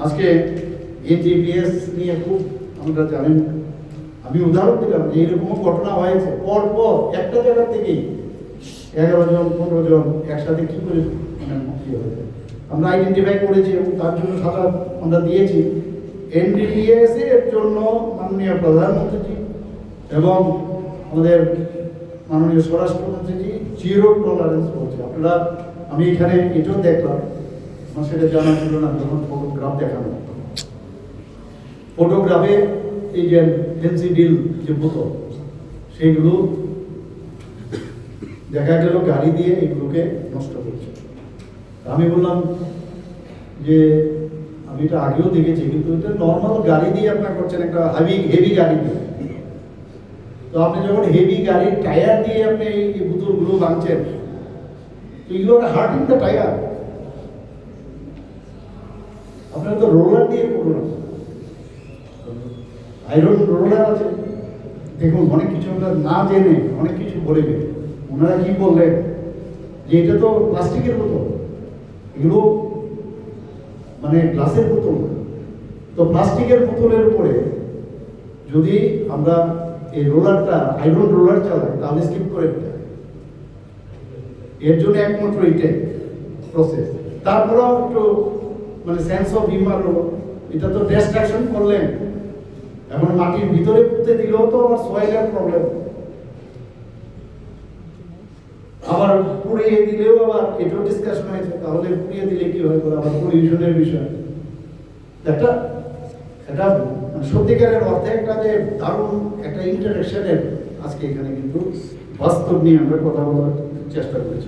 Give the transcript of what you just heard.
আজকে এনজিপিএস নিয়ে খুব আমরা জানেন, আমি উদাহরণ দিলাম যে এরকমও ঘটনা হয়েছে, পরপর একটা জায়গা থেকেই 11 জন 15 জন একসাথে কি করে মুক্তি হয়েছে আমরা আইডেন্টিফাই করেছি এবং তার জন্য সাজা আমরা দিয়েছি। এনডিপিএস এর জন্য মাননীয় প্রধানমন্ত্রীজি এবং আমাদের মাননীয় স্বরাষ্ট্রমন্ত্রীজি জিরো টলারেন্স বলছে। আপনারা, আমি এখানে এটাও দেখলাম, আমার সেটা জানা ছিল না, যখন ফটোগ্রাফ দেখানো, ফটোগ্রাফে এই যে ফেন্সিডিল যে বোতল, সেইগুলো দেখা গেল গাড়ি দিয়ে এগুলোকে নষ্ট করছে। আমি বললাম যে আমি এটা আগেও দেখেছি, কিন্তু এটা নর্মাল গাড়ি দিয়ে আপনার করছেন, একটা হেভি গাড়ি দিয়ে। তো আপনি যখন হেভি গাড়ির টায়ার দিয়ে আপনি এই বোতলগুলো ভাঙছেন, তো এগুলো হার্টিং দ্য টায়ার। আপনারা তো রোলার দিয়ে করুন, আয়রন রোলার আছে। দেখুন, অনেক কিছু আমরা না জেনে অনেক কিছু বলে গেল। ওনারা কি বললেন যে এটা তো প্লাস্টিকের বোতল, এগুলো মানে গ্লাসের বোতল। তো প্লাস্টিকের বোতলের উপরে যদি আমরা এই রোলারটা আয়রন রোলার চালাই তাহলে স্কিপ করে দেয়। এর জন্য একমাত্র এটাই প্রসেস। তারপরেও একটু মানে সেন্স অফ হিউমার হলো, এটা তো ডিস্ট্রাকশন করলেন, এখন মাটির ভিতরে পুঁতে দিলেও তো আবার সয়েলের প্রবলেম, আবার পুড়িয়ে দিলেও আবার এটাও ডিসকাশন হয়েছে, তাহলে পুড়িয়ে দিলে কি হয়, আবার পলিউশনের বিষয়। একটা এটা সত্যিকারের অর্থে একটা যে দারুণ একটা ইন্টারেকশনের আজকে এখানে কিন্তু বাস্তব নিয়ে আমরা কথা বলার চেষ্টা করেছি।